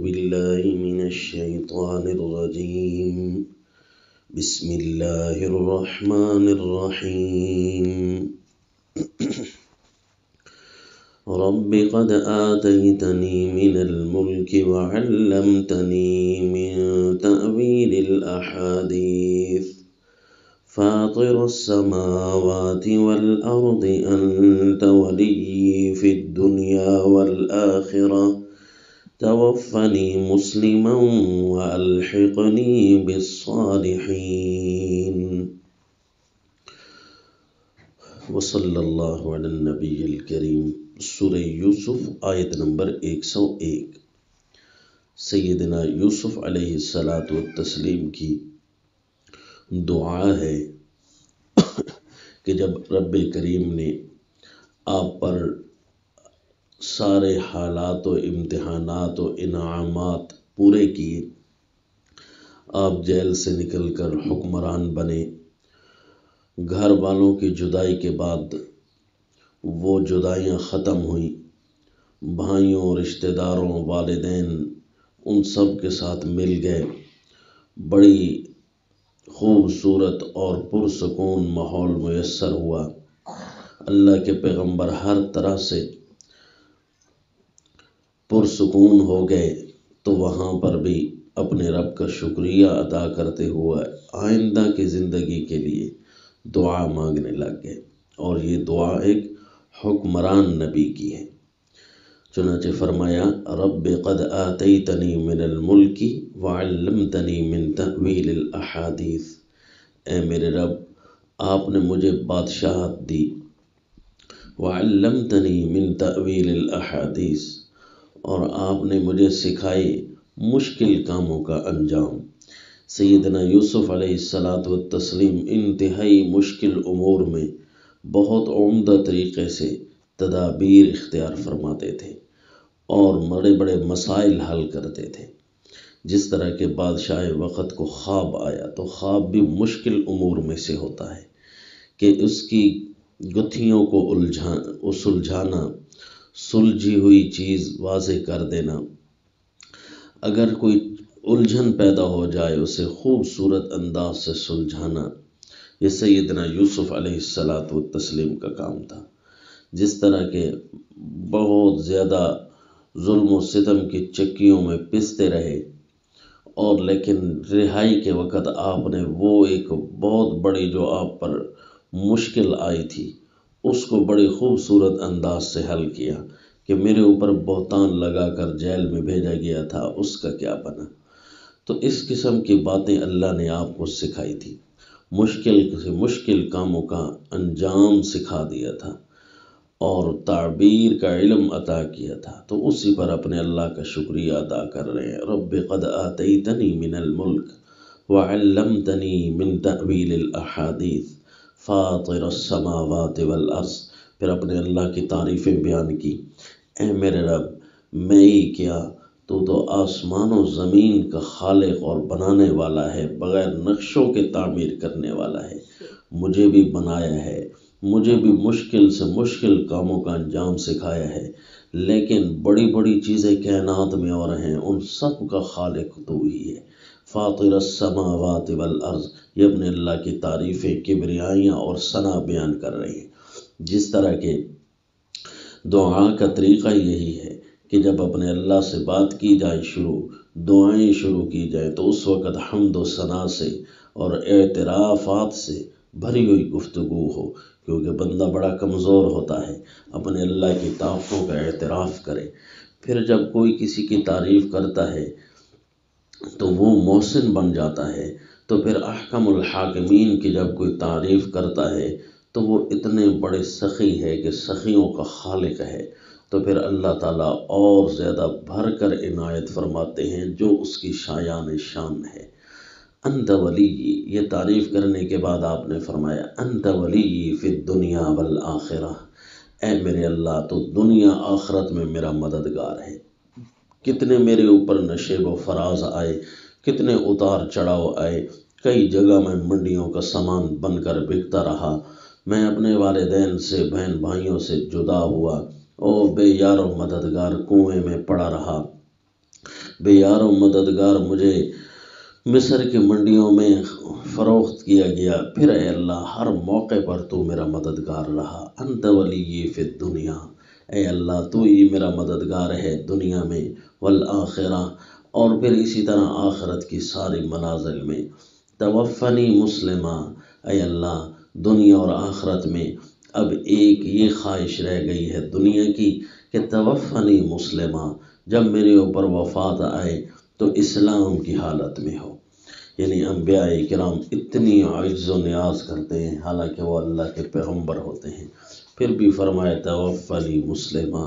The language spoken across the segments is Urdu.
بالله من الشيطان الرجيم بسم الله الرحمن الرحيم رب قد آتيتني من الملك وعلمتني من تأويل الأحاديث فاطر السماوات والأرض أنت ولي في الدنيا والآخرة توفني مسلما وألحقني بالصالحين وصلی اللہ علی النبی الکریم۔ سورہ یوسف آیت نمبر 101۔ سیدنا یوسف علیہ السلام کی دعا ہے کہ جب رب کریم نے آپ پر سارے حالات و امتحانات و انعامات پورے کیے، آپ جیل سے نکل کر حکمران بنے، گھر والوں کی جدائی کے بعد وہ جدائیاں ختم ہوئیں، بھائیوں، رشتہ داروں، والدین ان سب کے ساتھ مل گئے، بڑی خوبصورت اور پرسکون ماحول میسر ہوا، اللہ کے پیغمبر ہر طرح سے پرسکون ہو گئے، تو وہاں پر بھی اپنے رب کا شکریہ ادا کرتے ہوئے آئندہ کی زندگی کے لیے دعا مانگنے لگ گئے، اور یہ دعا ایک حکمران نبی کی ہے۔ چنانچہ فرمایا رب قد آتیتنی من الملک وعلمتنی من تأویل الاحادیث، اے میرے رب آپ نے مجھے بادشاہت دی، وعلمتنی من تأویل الاحادیث، اور آپ نے مجھے سکھائی مشکل کاموں کا انجام۔ سیدنا یوسف علیہ السلام انتہائی مشکل امور میں بہت عمدہ طریقے سے تدابیر اختیار فرماتے تھے اور بڑے بڑے مسائل حل کرتے تھے۔ جس طرح کے بادشاہ وقت کو خواب آیا تو خواب بھی مشکل امور میں سے ہوتا ہے کہ اس کی گتھیوں کو سلجھانا، سلجھی ہوئی چیز واضح کر دینا، اگر کوئی الجھن پیدا ہو جائے اسے خوبصورت انداز سے سلجھانا، یہ سیدنا یوسف علیہ السلام کا کام تھا۔ جس طرح کے بہت زیادہ ظلم و ستم کی چکیوں میں پستے رہے، اور لیکن رہائی کے وقت آپ نے وہ ایک بہت بڑی جو آپ پر مشکل آئی تھی اس کو بڑی خوبصورت انداز سے حل کیا کہ میرے اوپر بہتان لگا کر جیل میں بھیجا گیا تھا، اس کا کیا بنا۔ تو اس قسم کی باتیں اللہ نے آپ کو سکھائی تھی، مشکل سے مشکل کاموں کا انجام سکھا دیا تھا اور تعبیر کا علم عطا کیا تھا، تو اسی پر اپنے اللہ کا شکریہ ادا کر رہے ہیں۔ رب قد آتیتنی من الملک وعلمتنی من تأویل الاحادیث فاطر السماوات والارض، پھر اپنے اللہ کی تعریفیں بیان کی۔ اے میرے رب، میں ہی کیا، تو آسمان و زمین کا خالق اور بنانے والا ہے، بغیر نقشوں کے تعمیر کرنے والا ہے، مجھے بھی بنایا ہے، مجھے بھی مشکل سے مشکل کاموں کا انجام سکھایا ہے، لیکن بڑی بڑی چیزیں کائنات میں اور ہیں، ان سب کا خالق تو ہی ہے۔ فاطر السماوات والارض، یہ اپنے اللہ کی تعریفیں، کبریائیاں اور ثنا بیان کر رہے ہیں۔ جس طرح کے دعا کا طریقہ یہی ہے کہ جب اپنے اللہ سے بات کی جائے، دعائیں شروع کی جائیں، تو اس وقت حمد و ثنا سے اور اعترافات سے بھری ہوئی گفتگو ہو، کیونکہ بندہ بڑا کمزور ہوتا ہے، اپنے اللہ کی طاقتوں کا اعتراف کرے۔ پھر جب کوئی کسی کی تعریف کرتا ہے تو وہ محسن بن جاتا ہے، تو پھر احکم الحاکمین کی جب کوئی تعریف کرتا ہے تو وہ اتنے بڑے سخی ہے کہ سخیوں کا خالق ہے، تو پھر اللہ تعالیٰ اور زیادہ بھر کر عنایت فرماتے ہیں جو اس کی شایان شان ہے۔ انت ولی، یہ تعریف کرنے کے بعد آپ نے فرمایا انت ولی فی الدنیا والآخرہ، اے میرے اللہ تو دنیا آخرت میں میرا مددگار ہے۔ کتنے میرے اوپر نشیب و فراز آئے، کتنے اتار چڑھاؤ آئے، کئی جگہ میں منڈیوں کا سامان بن کر بکتا رہا، میں اپنے والدین سے، بہن بھائیوں سے جدا ہوا، او بے یار و مددگار کنویں میں پڑا رہا، بے یار و مددگار مجھے مصر کی منڈیوں میں فروخت کیا گیا، پھر اے اللہ ہر موقع پر تو میرا مددگار رہا۔ انت ولی فی الدنیا، اے اللہ تو ہی میرا مددگار ہے دنیا میں، والآخرہ اور پھر اسی طرح آخرت کی ساری منازل میں۔ توفنی مسلمہ، اے اللہ دنیا اور آخرت میں اب ایک یہ خواہش رہ گئی ہے دنیا کی کہ توفنی مسلمہ، جب میرے اوپر وفات آئے تو اسلام کی حالت میں ہو۔ یعنی انبیاء کرام اتنی عجز و نیاز کرتے ہیں، حالانکہ وہ اللہ کے پیغمبر ہوتے ہیں، پھر بھی فرمایا توفنی مسلمہ،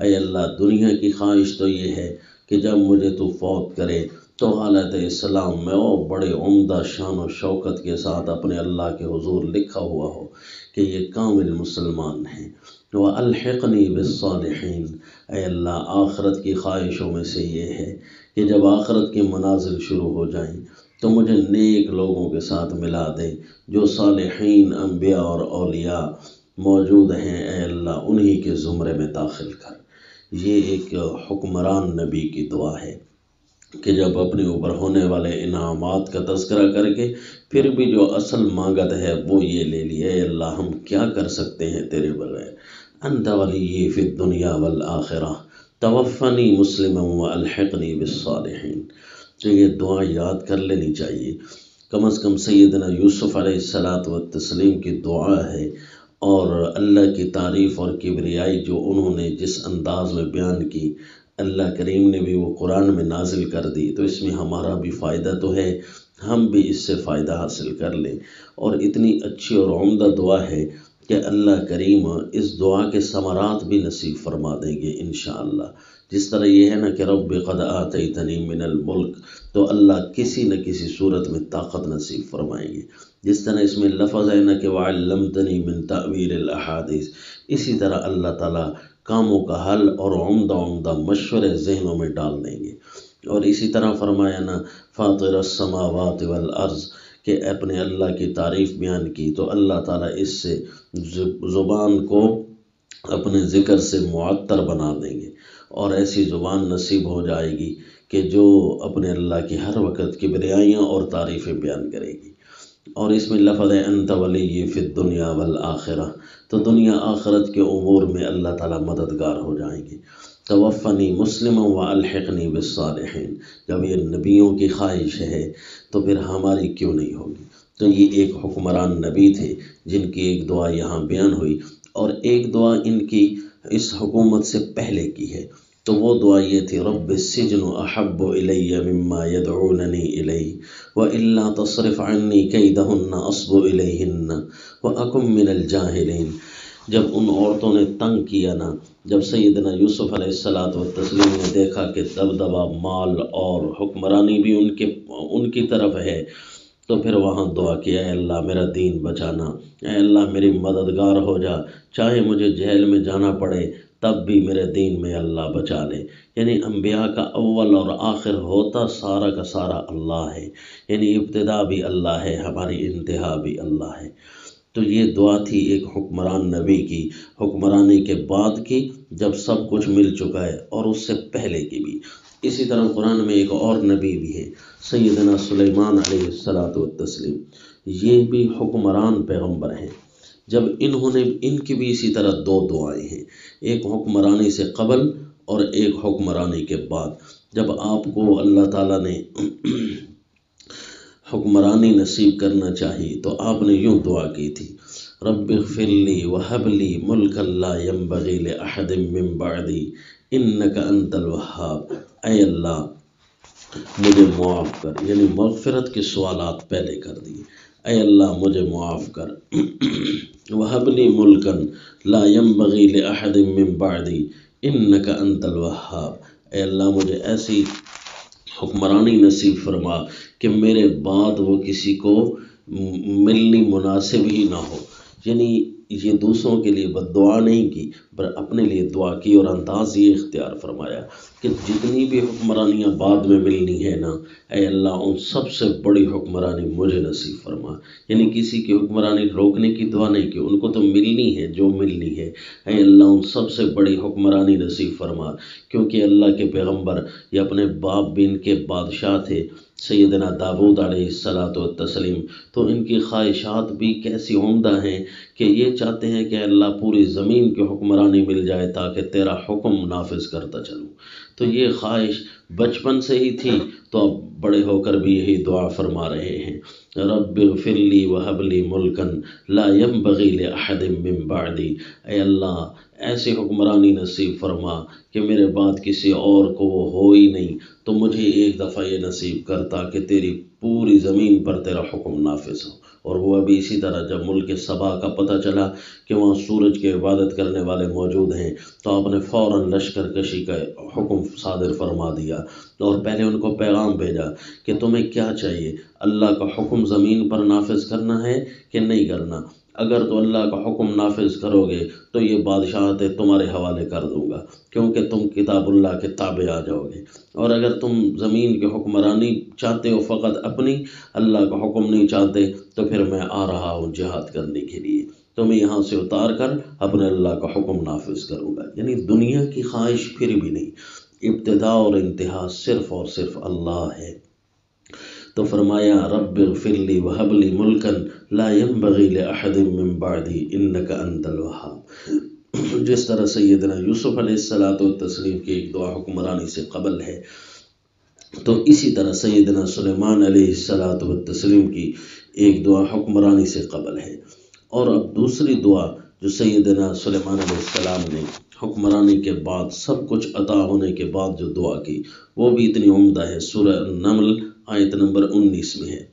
اے اللہ دنیا کی خواہش تو یہ ہے کہ جب مجھے تو فوت کرے تو حالت اسلام میں اور بڑے عمدہ شان و شوکت کے ساتھ اپنے اللہ کے حضور لکھا ہوا ہو کہ یہ کامل مسلمان ہیں۔ وَأَلْحِقْنِي بِالصَّالِحِينَ، اے اللہ آخرت کی خواہشوں میں سے یہ ہے کہ جب آخرت کے منازل شروع ہو جائیں تو مجھے نیک لوگوں کے ساتھ ملا دے، جو صالحین انبیاء اور اولیاء موجود ہیں، اے اللہ انہی کے زمرے میں داخل کر۔ یہ ایک حکمران نبی کی دعا ہے کہ جب اپنے اوپر ہونے والے انعامات کا تذکرہ کر کے پھر بھی جو اصل مانگت ہے وہ یہ لے لی، اے اللہ ہم کیا کر سکتے ہیں تیرے بغیر، انت ولی فی الدنیا والآخرہ توفنی مسلما والحقنی بالصالحین۔ تو یہ دعا یاد کر لینی چاہیے، کم از کم سیدنا یوسف علیہ السلام کی دعا ہے، اور اللہ کی تعریف اور کبریائی جو انہوں نے جس انداز میں بیان کی، اللہ کریم نے بھی وہ قرآن میں نازل کر دی، تو اس میں ہمارا بھی فائدہ تو ہے، ہم بھی اس سے فائدہ حاصل کر لیں۔ اور اتنی اچھی اور عمدہ دعا ہے کہ اللہ کریم اس دعا کے ثمرات بھی نصیب فرما دیں گے انشاءاللہ۔ جس طرح یہ ہے نا کہ رب قد آتیتنی من الملک، تو اللہ کسی نہ کسی صورت میں طاقت نصیب فرمائیں گے۔ جس طرح اس میں لفظ ہے نا کہ وعلمتنی من تعویل الاحادیث، اسی طرح اللہ تعالیٰ کاموں کا حل اور عمدہ مشورے ذہنوں میں ڈال دیں گے۔ اور اسی طرح فرمایا نا فاطر السماوات والارض، کہ اپنے اللہ کی تعریف بیان کی تو اللہ تعالیٰ اس سے زبان کو اپنے ذکر سے معطر بنا دیں گے، اور ایسی زبان نصیب ہو جائے گی کہ جو اپنے اللہ کی ہر وقت کبریائیاں اور تعریفیں بیان کرے گی۔ اور اس میں لفظ ہے انت ولی فی الدنیا والآخرہ، تو دنیا آخرت کے امور میں اللہ تعالیٰ مددگار ہو جائیں گے۔ توفنی مسلما والحقنی بالصالحین، جب یہ نبیوں کی خواہش ہے تو پھر ہماری کیوں نہیں ہوگی؟ تو یہ ایک حکمران نبی تھے جن کی ایک دعا یہاں بیان ہوئی، اور ایک دعا ان کی اس حکومت سے پہلے کی ہے، تو وہ دعا یہ تھی رب السجن احب الی مما یدعوننی الیہ والا تصرف عنی کیدہن اصب الیہن واکن من الجاہلین۔ جب ان عورتوں نے تنگ کیا نا، جب سیدنا یوسف علیہ السلام نے دیکھا کہ دبدبہ مال اور حکمرانی بھی ان کی طرف ہے، تو پھر وہاں دعا کیا اے اللہ میرا دین بچانا، اے اللہ میری مددگار ہو جا، چاہے مجھے جیل میں جانا پڑے تب بھی میرے دین میں اللہ بچا لے۔ یعنی انبیاء کا اول اور آخر ہوتا سارا کا سارا اللہ ہے، یعنی ابتدا بھی اللہ ہے، ہماری انتہا بھی اللہ ہے۔ تو یہ دعا تھی ایک حکمران نبی کی، حکمرانی کے بعد کی جب سب کچھ مل چکا ہے، اور اس سے پہلے کی بھی۔ اسی طرح قرآن میں ایک اور نبی بھی ہے سیدنا سلیمان علیہ السلام، یہ بھی حکمران پیغمبر ہیں۔ جب ان کی بھی اسی طرح دو دعائیں ہیں، ایک حکمرانی سے قبل اور ایک حکمرانی کے بعد۔ جب آپ کو اللہ تعالیٰ نے حکمرانی نصیب کرنا چاہیے تو آپ نے یوں دعا کی تھی رب اغفر لی وہب لی ملکا لا ینبغی لأحد من بعدی انک انت الوہاب۔ اے اللہ مجھے معاف کر، یعنی مغفرت کے سوالات پہلے کر دیے، اے اللہ مجھے معاف کر، وہب لی ملکا لا ینبغی لأحد من بعدی انک انت الوہاب۔ اے اللہ مجھے ایسی حکمرانی نصیب فرما کہ میرے بعد وہ کسی کو ملنی مناسب ہی نہ ہو۔ یعنی یہ دوسروں کے لیے بد دعا نہیں کی، پر اپنے لیے دعا کی اور انداز یہ اختیار فرمایا کہ جتنی بھی حکمرانیاں بعد میں ملنی ہے نا، اے اللہ ان سب سے بڑی حکمرانی مجھے نصیب فرما۔ یعنی کسی کی حکمرانی روکنے کی دعا نہیں کی، ان کو تو ملنی ہے جو ملنی ہے، اے اللہ ان سب سے بڑی حکمرانی نصیب فرما۔ کیونکہ اللہ کے پیغمبر یہ اپنے باپ بھی ان کے بادشاہ تھے، سیدنا داؤد علیہ الصلاۃ والتسلیم، تو ان کی خواہشات بھی کیسی عمدہ ہیں کہ یہ چاہتے ہیں کہ اللہ پوری زمین کی حکمرانی مل جائے تاکہ تیرا حکم نافذ کرتا چلوں۔ تو یہ خواہش بچپن سے ہی تھی، تو اب بڑے ہو کر بھی یہی دعا فرما رہے ہیں، رب اغفر لی وہب لی ملکا لا ينبغی لأحد من بعدی، اے اللہ ایسی حکمرانی نصیب فرما کہ میرے بعد کسی اور کو وہ ہو ہی نہیں، تو مجھے ایک دفعہ یہ نصیب کر تاکہ تیری پوری زمین پر تیرا حکم نافذ ہو۔ اور ہوا بھی اسی طرح، جب ملک سبا کا پتہ چلا کہ وہاں سورج کی عبادت کرنے والے موجود ہیں، تو آپ نے فوراً لشکر کشی کا حکم صادر فرما دیا اور پہلے ان کو پیغام بھیجا کہ تمہیں کیا چاہیے، اللہ کا حکم زمین پر نافذ کرنا ہے کہ نہیں کرنا؟ اگر تو اللہ کا حکم نافذ کرو گے تو یہ بادشاہت تمہارے حوالے کر دوں گا، کیونکہ تم کتاب اللہ کے تابع آ جاؤ گے، اور اگر تم زمین کی حکمرانی چاہتے ہو فقط اپنی، اللہ کا حکم نہیں چاہتے، تو پھر میں آ رہا ہوں جہاد کرنے کے لیے، تمہیں یہاں سے اتار کر اپنے اللہ کا حکم نافذ کروں گا۔ یعنی دنیا کی خواہش پھر بھی نہیں، ابتدا اور انتہا صرف اور صرف اللہ ہے۔ تو فرمایا رب اغفر لی وہب لی ملکا لا ينبغی لأحد من بعدی انک انت الوہاب۔ جس طرح سیدنا یوسف علیہ السلام کی ایک دعا حکمرانی سے قبل ہے، تو اسی طرح سیدنا سلیمان علیہ السلام کی ایک دعا حکمرانی سے قبل ہے۔ اور اب دوسری دعا جو سیدنا سلیمان علیہ السلام نے حکمرانی کے بعد سب کچھ عطا ہونے کے بعد جو دعا کی، وہ بھی اتنی عمدہ ہے۔ سورہ النمل آیت نمبر 19 میں ہے،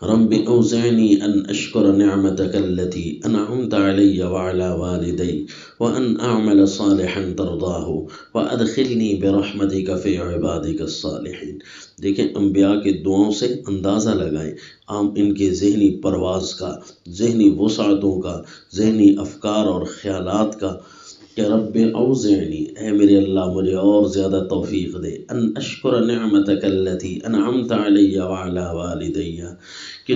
رب اوزعنی ان اشکر نعمتک التي انعمت علی وعلی والدی وان اعمل صالحا ترضاہ وادخلنی برحمتک فی عبادک الصالحین۔ دیکھیں انبیاء کے دعاؤں سے اندازہ لگائیں عام ان کے ذہنی پرواز کا، ذہنی وسعتوں کا، ذہنی افکار اور خیالات کا، کہ رب اوزعنی، اے میرے اللہ مجھے اور زیادہ توفیق دے، ان اشکر نعمتک التی انعمت علی وعلی والدی، کہ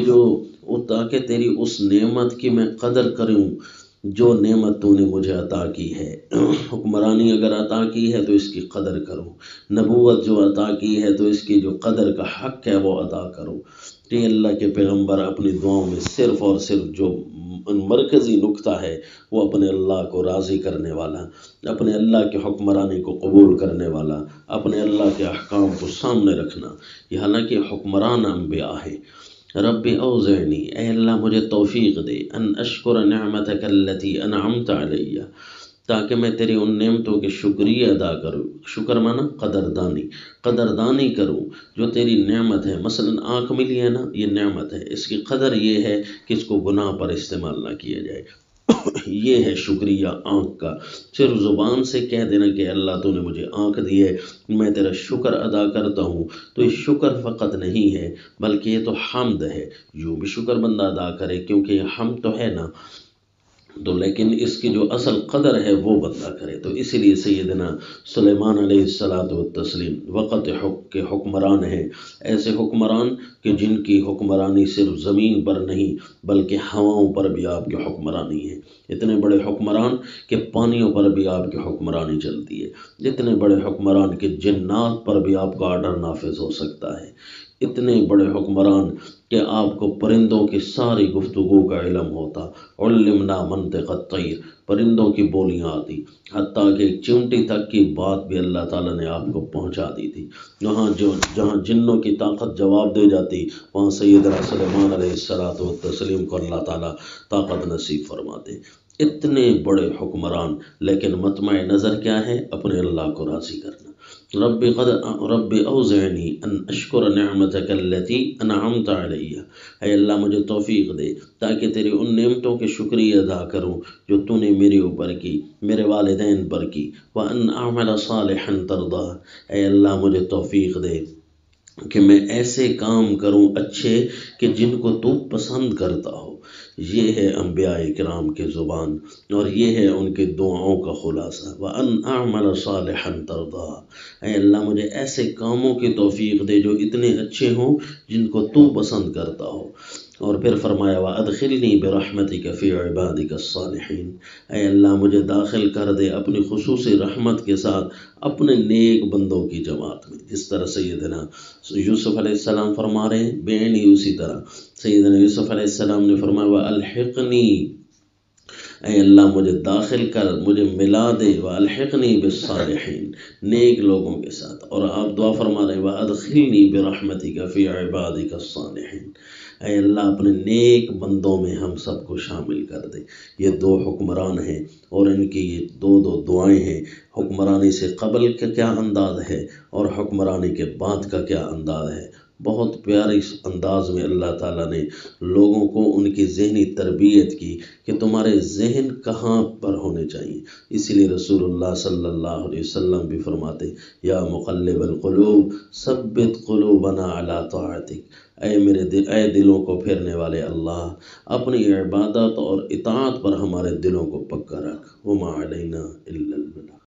تاکہ تیری اس نعمت کی میں قدر کروں جو نعمت تو نے مجھے عطا کی ہے۔ حکمرانی اگر عطا کی ہے تو اس کی قدر کروں، نبوت جو عطا کی ہے تو اس کی جو قدر کا حق ہے وہ ادا کروں۔ کہ اللہ کے پیغمبر اپنی دعاؤں میں صرف اور صرف جو مرکزی نقطہ ہے وہ اپنے اللہ کو راضی کرنے والا، اپنے اللہ کے حکمرانی کو قبول کرنے والا، اپنے اللہ کے احکام کو سامنے رکھنا، یہ حالانکہ حکمران انبیاء ہے۔ رب اوزعنی، اے اللہ مجھے توفیق دے، ان اشکر نعمتک التی انعمت علی، تاکہ میں تیری ان نعمتوں کے شکریہ ادا کروں۔ شکر مانا قدردانی کروں جو تیری نعمت ہے۔ مثلا آنکھ ملی ہے نا، یہ نعمت ہے، اس کی قدر یہ ہے کہ اس کو گناہ پر استعمال نہ کیا جائے۔ یہ ہے شکریہ آنکھ کا، صرف زبان سے کہہ دینا کہ اللہ تو نے مجھے آنکھ دی ہے، میں تیرا شکر ادا کرتا ہوں، تو یہ شکر فقط نہیں ہے بلکہ یہ تو حمد ہے۔ یوں بھی شکر بندہ ادا کرے کیونکہ یہ حمد تو ہے نا، تو لیکن اس کی جو اصل قدر ہے وہ بندہ کرے۔ تو اسی لیے سیدنا سلیمان علیہ السلام وقت کے حکمران ہیں، ایسے حکمران کہ جن کی حکمرانی صرف زمین پر نہیں بلکہ ہواؤں پر بھی آپ کی حکمرانی ہے۔ اتنے بڑے حکمران کہ پانیوں پر بھی آپ کی حکمرانی چلتی ہے، اتنے بڑے حکمران کہ جنات پر بھی آپ کا آرڈر نافذ ہو سکتا ہے، اتنے بڑے حکمران کہ آپ کو پرندوں کی ساری گفتگو کا علم ہوتا، علمنا منطق الطیر، پرندوں کی بولیاں آتی، حتیٰ کہ ایک چیونٹی تک کی بات بھی اللہ تعالیٰ نے آپ کو پہنچا دی تھی۔ جہاں جنوں کی طاقت جواب دے جاتی، وہاں سیدنا سلیمان علیہ السلام کو اللہ تعالیٰ طاقت نصیب فرماتے۔ اتنے بڑے حکمران، لیکن مطمع نظر کیا ہے؟ اپنے اللہ کو راضی کرنا۔ رب اوزعنی ان اشکر نعمتک التی انعمت علی، اے اللہ مجھے توفیق دے تاکہ تیری ان نعمتوں کے شکریہ ادا کروں جو تو نے میرے اوپر کی، میرے والدین پر کی، وان اعمل صالحا ترضاہ، اے اللہ مجھے توفیق دے کہ میں ایسے کام کروں اچھے کہ جن کو تو پسند کرتا ہو۔ یہ ہے انبیاء کرام کے زبان اور یہ ہے ان کے دعاؤں کا خلاصہ۔ وَأَنْ أَعْمَلَ صَالِحًا تَرْضَىٰ، اے اللہ مجھے ایسے کاموں کی توفیق دے جو اتنے اچھے ہوں جن کو تو پسند کرتا ہو۔ اور پھر فرمایا وَأَدْخِلْنِي بِرَحْمَتِكَ فِي عِبَادِكَ الصَّالِحِينَ، اے اللہ مجھے داخل کر دے اپنی خصوصی رحمت کے ساتھ اپنے نیک بندوں کی جماعت میں۔ جس طرح سیدنا یوسف علیہ السلام فرما رہے ہیں بینی، اسی طرح سیدنا یوسف علیہ السلام نے فرمایا وَأَلْحِقْنِي، اے اللہ مجھے داخل کر، مجھے ملا دے، وَأَلْحِقْنِي بِالصَّالِحِينَ، نیک لوگوں کے ساتھ۔ اور آپ دعا فرما رہے ہیں وَأَدْخِلْنِي بِرَحْمَتِكَ فِي عِبَادِكَ الصَّالِحِينَ، اے اللہ اپنے نیک بندوں میں ہم سب کو شامل کر دے۔ یہ دو حکمران ہیں اور ان کی یہ دو دعائیں ہیں۔ حکمرانی سے قبل کا کیا انداز ہے اور حکمرانی کے بعد کا کیا انداز ہے، بہت پیارے انداز میں اللہ تعالیٰ نے لوگوں کو ان کی ذہنی تربیت کی کہ تمہارے ذہن کہاں پر ہونے چاہیے۔ اسی لیے رسول اللہ صلی اللہ علیہ وسلم بھی فرماتے یا مقلب القلوب ثبت قلوبنا علی طاعتک، اے دلوں کو پھیرنے والے اللہ، اپنی عبادت اور اطاعت پر ہمارے دلوں کو پکا رکھ۔ وما علینا الا البلاغ۔